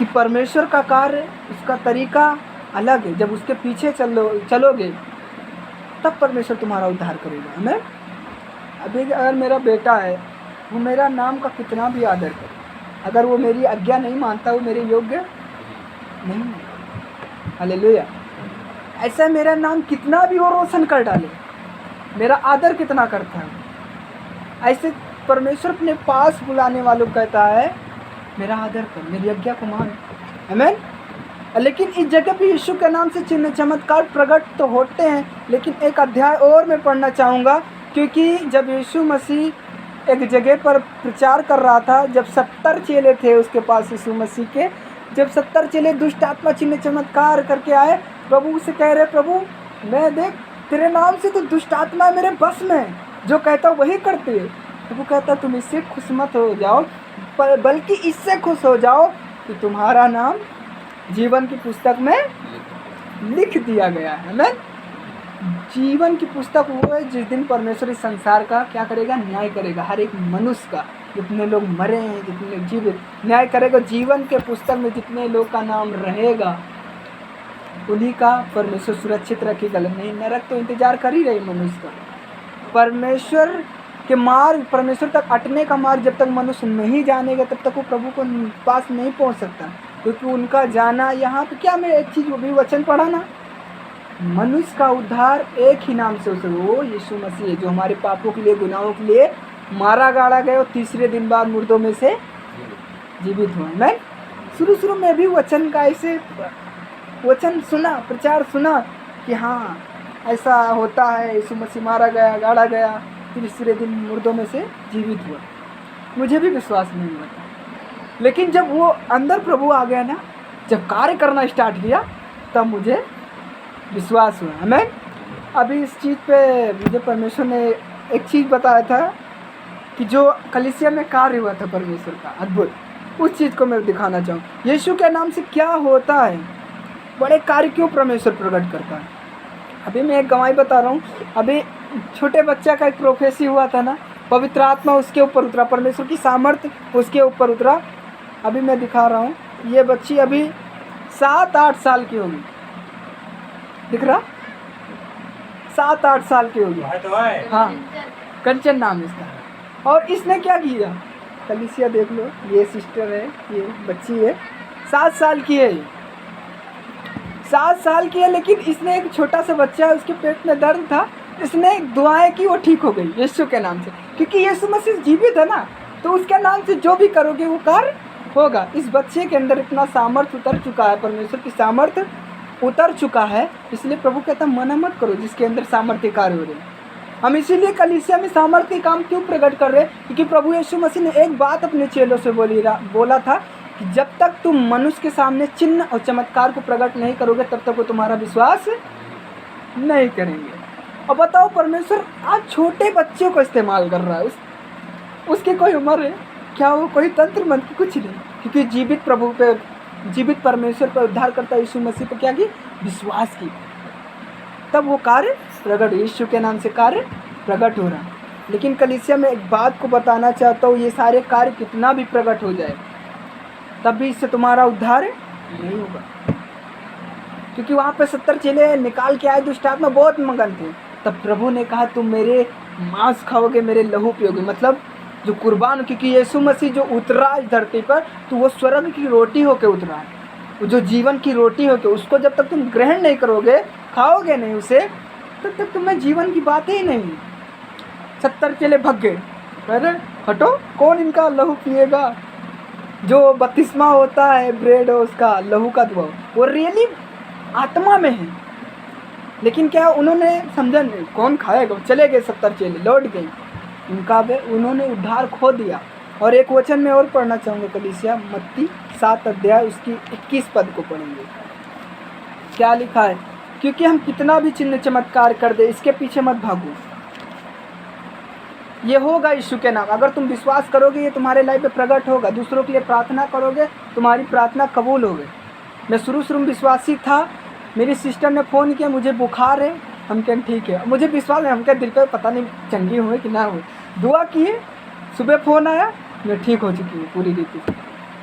कि परमेश्वर का कार्य, उसका तरीका अलग है। जब उसके पीछे चलोगे तब परमेश्वर तुम्हारा उद्धार करेगा। हमें अभी अगर मेरा बेटा है, वो मेरा नाम का कितना भी आदर करे, अगर वो मेरी आज्ञा नहीं मानता, वो मेरे योग्य नहीं है। हालेलुया। ऐसा मेरा नाम कितना भी वो रोशन कर डाले, मेरा आदर कितना करता है, ऐसे परमेश्वर अपने पास बुलाने वालों को कहता है मेरा आदर कर, मेरी आज्ञा को मान। आमीन। लेकिन इस जगह भी यीशु के नाम से चिन्ह चमत्कार प्रकट तो होते हैं, लेकिन एक अध्याय और मैं पढ़ना चाहूँगा, क्योंकि जब यीशु मसीह एक जगह पर प्रचार कर रहा था, जब 70 चेले थे उसके पास यीशु मसीह के, जब 70 चेले दुष्ट आत्मा चिन्ह चमत्कार करके आए, प्रभु से कह रहे प्रभु मैं देख तेरे नाम से तो दुष्ट आत्मा मेरे बस में, जो कहता वही करते है। प्रभु कहता तुम इससे खुश मत हो जाओ, बल्कि इससे खुश हो जाओ कि तुम्हारा नाम जीवन की पुस्तक में लिख दिया गया है। आमीन। जीवन की पुस्तक वो है जिस दिन परमेश्वर इस संसार का क्या करेगा, न्याय करेगा, हर एक मनुष्य का, जितने लोग मरे हैं, जितने जीवित, न्याय करेगा। जीवन के पुस्तक में जितने लोग का नाम रहेगा उन्हीं का परमेश्वर सुरक्षित रखेगा। नहीं, नरक तो इंतजार कर ही रही मनुष्य का। परमेश्वर के मार्ग, परमेश्वर तक अटने का मार्ग जब तक मनुष्य नहीं जानेगा तब तक वो प्रभु को पास नहीं पहुंच सकता, क्योंकि उनका जाना यहाँ पे क्या, मैं एक चीज़ वो भी वचन पढ़ा ना, मनुष्य का उद्धार एक ही नाम से उसे, वो यीशु मसीह है, जो हमारे पापों के लिए, गुनाहों के लिए मारा गाड़ा गया और तीसरे दिन बाद मुर्दों में से जीवित हुआ। मैं शुरू में भी वचन का ऐसे वचन सुना, प्रचार सुना कि हाँ ऐसा होता है, यीशु मसीह मारा गया, गाड़ा गया, तीसरे दिन मुर्दों में से जीवित हुआ। मुझे भी विश्वास नहीं हुआ था, लेकिन जब वो अंदर प्रभु आ गया ना, जब कार्य करना स्टार्ट किया, तब मुझे विश्वास हुआ। हमें अभी इस चीज़ पे मुझे परमेश्वर ने एक चीज़ बताया था कि जो कलीसिया में कार्य हुआ था परमेश्वर का अद्भुत, उस चीज़ को मैं दिखाना चाहूँ। यीशु के नाम से क्या होता है, बड़े कार्य क्यों परमेश्वर प्रकट करता है। अभी मैं एक गवाही बता रहा हूँ। अभी छोटे बच्चा का एक प्रोफेसी हुआ था ना, पवित्र आत्मा उसके ऊपर उतरा, परमेश्वर की सामर्थ्य उसके ऊपर उतरा। अभी मैं दिखा रहा हूँ, ये बच्ची अभी 7-8 साल की होगी, दिख रहा, 7-8 साल की होगी। हाँ, कंचन नाम इसका। और इसने क्या किया, कलीसिया देख लो, ये सिस्टर है, ये बच्ची है, 7 साल की है, 7 साल की है। लेकिन इसने एक छोटा सा बच्चा, उसके पेट में दर्द था, इसने दुआएं की, वो ठीक हो गई यीशु के नाम से, क्योंकि यीशु मसीह जीवित है ना, तो उसके नाम से जो भी करोगे वो कार्य होगा। इस बच्चे के अंदर इतना सामर्थ्य उतर चुका है, परमेश्वर की सामर्थ्य उतर चुका है, इसलिए प्रभु कहता मना मत करो जिसके अंदर सामर्थ्य कार्य हो रहे हैं। हम इसीलिए कलीसिया में सामर्थ्य काम क्यों प्रकट कर रहे हैं, क्योंकि प्रभु यीशु मसीह ने एक बात अपने चेलों से बोला था कि जब तक तुम मनुष्य के सामने चिन्ह और चमत्कार को प्रकट नहीं करोगे तब तक वो तुम्हारा विश्वास नहीं करेंगे। और बताओ, परमेश्वर आज छोटे बच्चों को इस्तेमाल कर रहा है, उसकी कोई उम्र है क्या, वो कोई तंत्र मंत्र कुछ नहीं, क्योंकि जीवित प्रभु पे, जीवित परमेश्वर पर, उद्धार करता यीशु मसीह पर क्या की, विश्वास की, तब वो कार्य प्रकट, यीशु के नाम से कार्य प्रकट हो रहा है। लेकिन कलीसिया में एक बात को बताना चाहता हूँ, ये सारे कार्य कितना भी प्रकट हो जाए तब भी इससे तुम्हारा उद्धार नहीं होगा, क्योंकि वहाँ पे 70 चेले निकाल के आए, दुष्ट आत्मा बहुत मगन थे। तब प्रभु ने कहा तुम मेरे मांस खाओगे, मेरे लहू पियोगे, मतलब जो कुर्बान, क्योंकि यीशु मसीह जो उतरा इस धरती पर तो वो स्वर्ग की रोटी होके उतरा है, वो जो जीवन की रोटी होके, उसको जब तक तुम ग्रहण नहीं करोगे, खाओगे नहीं उसे, तब तक तुम्हें जीवन की बातें ही नहीं। 70 चेले भग गए, अरे हटो, कौन इनका लहू पिएगा। जो बपतिस्मा होता है, ब्रेड हो उसका, लहू का दुआ, वो रियली आत्मा में है, लेकिन क्या उन्होंने समझा नहीं, कौन खाएगा, चले गए 70 चेले, लौट गए, उनका उन्होंने उद्धार खो दिया। और एक वचन में और पढ़ना चाहूँगा, कलीसिया मत्ती 7 अध्याय उसकी 21 पद को पढ़ेंगे। क्या लिखा है, क्योंकि हम कितना भी चिन्ह चमत्कार कर दे, इसके पीछे मत भागो, ये होगा यीशु के नाम। अगर तुम विश्वास करोगे ये तुम्हारे लाइफ पे प्रकट होगा, दूसरों के लिए प्रार्थना करोगे, तुम्हारी प्रार्थना कबूल होगी। मैं शुरू में विश्वासी था, मेरी सिस्टर ने फ़ोन किया, मुझे बुखार है, हम कहें ठीक है, मुझे विश्वास है, हम क्या दिल पे पता नहीं चंगी हुए कि ना हुए, दुआ किए, सुबह फ़ोन आया, मैं ठीक हो चुकी हूँ पूरी रीति से।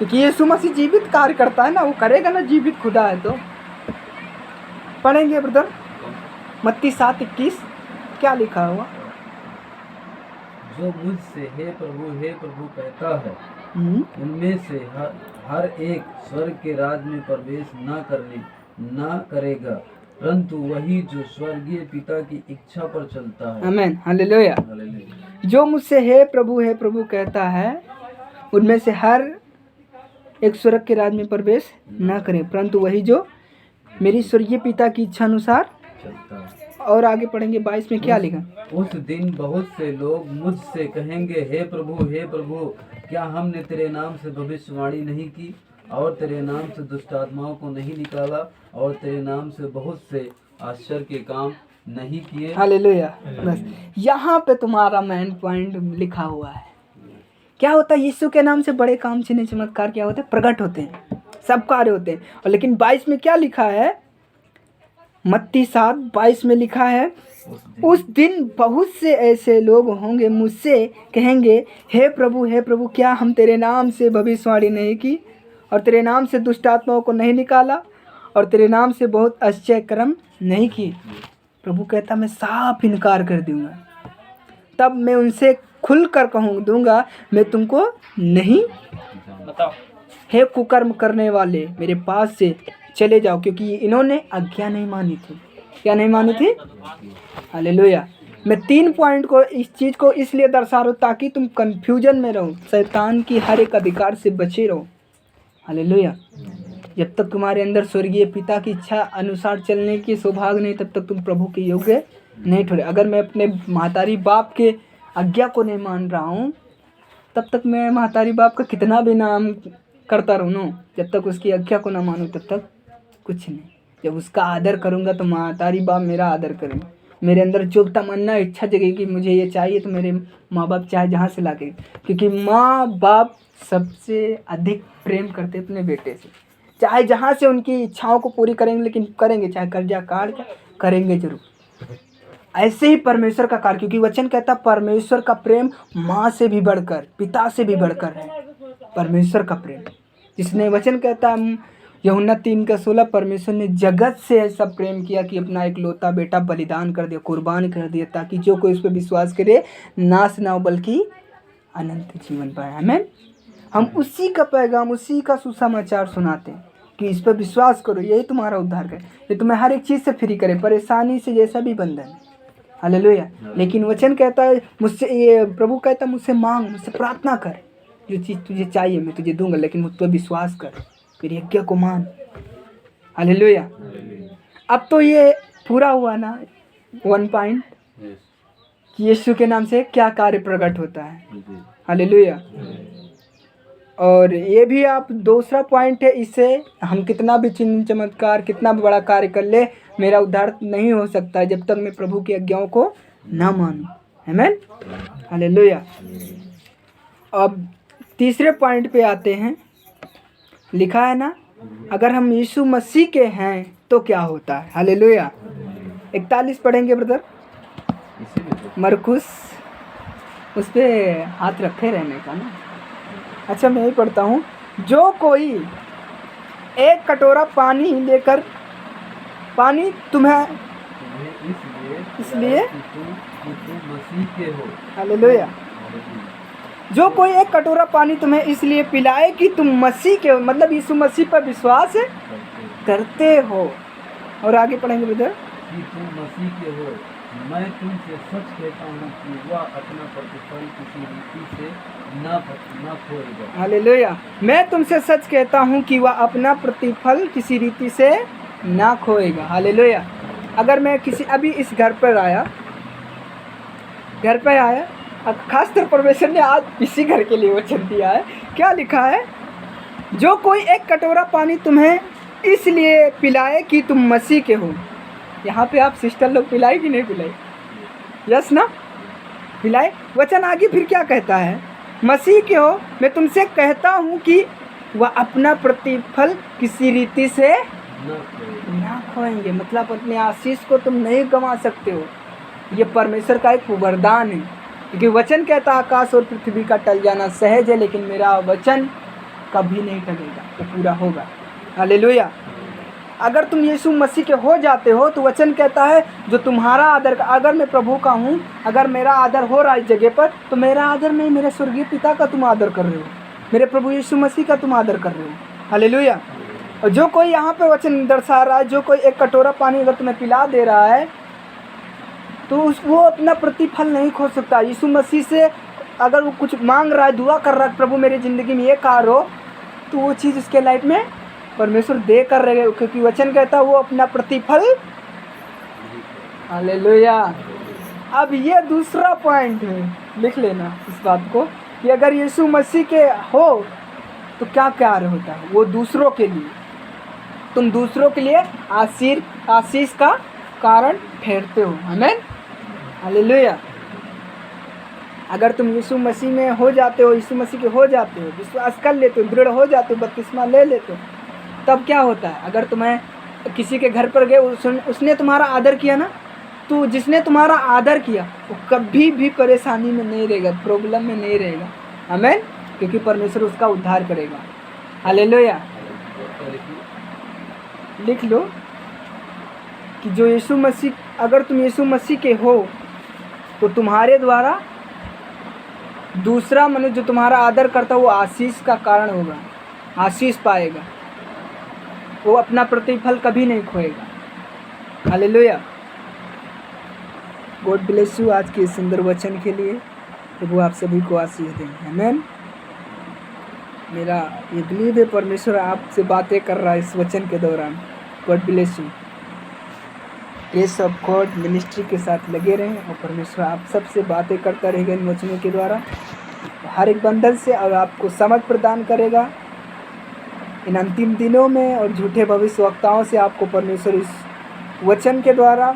क्योंकि यीशु मसीह जीवित कार्य करता है ना, वो करेगा ना, जीवित खुदा है। तो पढ़ेंगे ब्रदर मत्ती 7:21 क्या लिखा हुआ? जो मुझसे हे प्रभु कहता है उनमें से हर एक स्वर्ग के राज में प्रवेश न करेगा, परंतु वही जो स्वर्गीय पिता की इच्छा पर चलता है। आमीन, हालेलुया। जो मुझसे हे प्रभु कहता है उनमें से हर एक स्वर्ग के राज में प्रवेश न करे, परंतु वही जो मेरी स्वर्गीय पिता की इच्छा अनुसार चलता है। और आगे पढ़ेंगे 22 में क्या लिखा? उस दिन बहुत से लोग मुझसे कहेंगे, हे प्रभु, क्या हमने तेरे नाम से भविष्यवाणी नहीं की, और तेरे नाम से दुष्ट आत्माओं को नहीं निकाला, और तेरे नाम से बहुत से आश्चर्य के काम नहीं किए? हालेलुया। बस यहाँ पे तुम्हारा मेन पॉइंट लिखा हुआ है। क्या होता है? यीशु के नाम से बड़े काम चिन्ह चमत्कार क्या होते हैं? प्रकट होते हैं, सब कार्य होते हैं। और लेकिन 22 में क्या लिखा है? मत्ती 7:22 में लिखा है, उस दिन बहुत से ऐसे लोग होंगे मुझसे कहेंगे, हे प्रभु, क्या हम तेरे नाम से भविष्यवाणी नहीं की, और तेरे नाम से दुष्ट आत्माओं को नहीं निकाला, और तेरे नाम से बहुत आश्चर्य कर्म नहीं किए? प्रभु कहता मैं साफ इनकार कर दूंगा। तब मैं उनसे खुल कर दूंगा, मैं तुमको नहीं बताओ। हे कुकर्म करने वाले, मेरे पास से चले जाओ, क्योंकि इन्होंने आज्ञा नहीं मानी थी। क्या नहीं मानी थी? हालेलुया। मैं 3 पॉइंट को, इस चीज़ को इसलिए दर्शा रहा हूँ ताकि तुम कंफ्यूजन में रहो, शैतान की हर एक अधिकार से बचे रहो। हालेलुया। जब तक तुम्हारे अंदर स्वर्गीय पिता की इच्छा अनुसार चलने की सौभाग्य नहीं, तब तक तुम प्रभु के योग्य नहीं ठहरे। अगर मैं अपने महतारी बाप के आज्ञा को नहीं मान रहा हूँ, तब तक मैं महतारी बाप का कितना भी नाम करता रहूँ, जब तक उसकी आज्ञा को ना मानूँ तब तक कुछ नहीं। जब उसका आदर करूँगा तो महतारी बाप मेरा आदर करेंगे। मेरे अंदर जो तमन्ना इच्छा जगेगी मुझे ये चाहिए, तो मेरे माँ बाप चाहे जहाँ से ला के, क्योंकि माँ बाप सबसे अधिक प्रेम करते अपने बेटे से, चाहे जहाँ से उनकी इच्छाओं को पूरी करेंगे, लेकिन करेंगे, चाहे कर्जा काट करेंगे जरूर। ऐसे ही परमेश्वर का कार्य, क्योंकि वचन कहता परमेश्वर का प्रेम माँ से भी बढ़कर, पिता से भी बढ़कर है। परमेश्वर का प्रेम, जिसने वचन कहता यूहन्ना 3:16, परमेश्वर ने जगत से ऐसा प्रेम किया कि अपना इकलौता बेटा बलिदान कर दिया, कुर्बान कर दिया, ताकि जो कोई उस पर विश्वास करे नाश ना हो बल्कि अनंत जीवन पाए। आमीन। हम उसी का पैगाम, उसी का सुसमाचार सुनाते हैं कि इस पर विश्वास करो, यही तुम्हारा उद्धार करे, ये तुम्हें हर एक चीज़ से फ्री करे, परेशानी से जैसा भी बंधन। हालेलुया। लेकिन वचन कहता है मुझसे, ये प्रभु कहता है मुझसे मांग, मुझसे प्रार्थना कर, जो चीज़ तुझे चाहिए मैं तुझे दूंगा, लेकिन मुझ पर विश्वास कर, मेरी आज्ञा को मान। हालेलुया। अब तो ये पूरा हुआ ना 1 पॉइंट कि यीशु के नाम से क्या कार्य प्रकट होता है। हालेलुया। और ये भी आप दूसरा पॉइंट है, इससे हम कितना भी चिन्ह चमत्कार, कितना भी बड़ा कार्य कर ले, मेरा उद्धार नहीं हो सकता जब तक मैं प्रभु की आज्ञाओं को ना मानूं। आमीन, हालेलुया। अब तीसरे पॉइंट पे आते हैं। लिखा है ना, अगर हम यीशु मसीह के हैं तो क्या होता है। हालेलुया। 41 पढ़ेंगे ब्रदर, मरकुस, उस पर हाथ रखे रहने का ना। अच्छा मैं ही पढ़ता हूँ। जो कोई एक कटोरा पानी लेकर, पानी तुम्हें इसलिए मसीह के हो। हालेलुया। जो कोई एक कटोरा पानी तुम्हें इसलिए पिलाए कि तुम मसीह के हो, मतलब यीशु मसीह पर विश्वास करते हो। और आगे पढ़ेंगे ब्रदर, कि तुम मसीह के हो, मैं तुमसे सच कहता हूँ कि वह अपना प्रतिफल किसी रीति से ना खोएगा। हालेलुया। मैं तुमसे सच कहता हूँ कि वह अपना प्रतिफल किसी रीति से ना खोएगा। हालेलुया। अगर मैं किसी अभी इस घर पर आया, खासतौर परमेश्वर ने आज इसी घर के लिए वचन दिया है। क्या लिखा है? जो कोई एक कटोरा पानी तुम्हें इसलिए पिलाए कि तुम मसीह के हो। यहाँ पे आप सिस्टर लोग पिलाए कि नहीं पिलाए? यस ना, पिलाए। वचन आगे फिर क्या कहता है? मसीह के हो, मैं तुमसे कहता हूँ कि वह अपना प्रतिफल किसी रीति से ना खोएंगे। मतलब अपने आशीष को तुम नहीं गंवा सकते हो। ये परमेश्वर का एक वरदान है, क्योंकि वचन कहता आकाश और पृथ्वी का टल जाना सहज है, लेकिन मेरा वचन कभी नहीं टलेगा, वो पूरा होगा। हालेलुया। अगर तुम यीशु मसीह के हो जाते हो तो वचन कहता है जो तुम्हारा आदर, अगर मैं प्रभु का हूँ, अगर मेरा आदर हो रहा है इस जगह पर, तो मेरा आदर नहीं, मेरे स्वर्गीय पिता का तुम आदर कर रहे हो, मेरे प्रभु यीशु मसीह का तुम आदर कर रहे हो। हालेलुया। और जो कोई यहाँ पे वचन दर्शा रहा है, जो कोई एक कटोरा पानी अगर तुम्हें पिला दे रहा है तो वो अपना प्रतिफल नहीं खो सकता। यीशु मसीह से अगर वो कुछ मांग रहा है, दुआ कर रहा है, प्रभु मेरी ज़िंदगी में ये कार्य हो, तो वो चीज़ उसके लाइफ में परमेश्वर दे कर रहे, क्योंकि वचन कहता है वो अपना प्रतिफल। हालेलुया। अब ये दूसरा पॉइंट है, लिख लेना इस बात को, कि अगर यीशु मसीह के हो तो क्या कार्य होता है, वो दूसरों के लिए, तुम दूसरों के लिए आशीष का कारण ठहरते हो। आमीन। हालेलुया। अगर तुम यीशु मसीह में हो जाते हो, यीशु मसीह के हो जाते हो, विश्वास कर लेते हो, दृढ़ हो जाते हो, बपतिस्मा ले लेते हो, तब क्या होता है, अगर तुम्हें किसी के घर पर गए, उसने तुम्हारा आदर किया ना, तो जिसने तुम्हारा आदर किया वो कभी भी परेशानी में नहीं रहेगा, प्रॉब्लम में नहीं रहेगा। आमीन। क्योंकि परमेश्वर उसका उद्धार करेगा। हालेलुया। लिख लो कि जो यीशु मसीह, अगर तुम यीशु मसीह के हो तो तुम्हारे द्वारा दूसरा मनुष्य जो तुम्हारा आदर करता है वो आशीष का कारण होगा, आशीष पाएगा, वो अपना प्रतिफल कभी नहीं खोएगा। हालेलुया। गॉड ब्लेस यू आज के सुंदर वचन के लिए। प्रभु आप सभी को आशीष दें। आमीन। मेरा ये बिलीव है परमेश्वर आपसे बातें कर रहा है इस वचन के दौरान। God bless you. Grace of God ministry के साथ लगे रहें और परमेश्वर आप सबसे बातें करता रहेगा इन वचनों के द्वारा, हर एक बंधन से, और आपको समझ प्रदान करेगा इन अंतिम दिनों में। और झूठे भविष्यवक्ताओं से आपको परमेश्वर इस वचन के द्वारा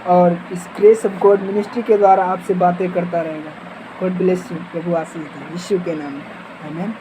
और इस ग्रेस ऑफ गॉड मिनिस्ट्री के द्वारा आपसे बातें करता रहेगा। God bless you. प्रभु आशीष दे यीशु के नाम में। आमीन।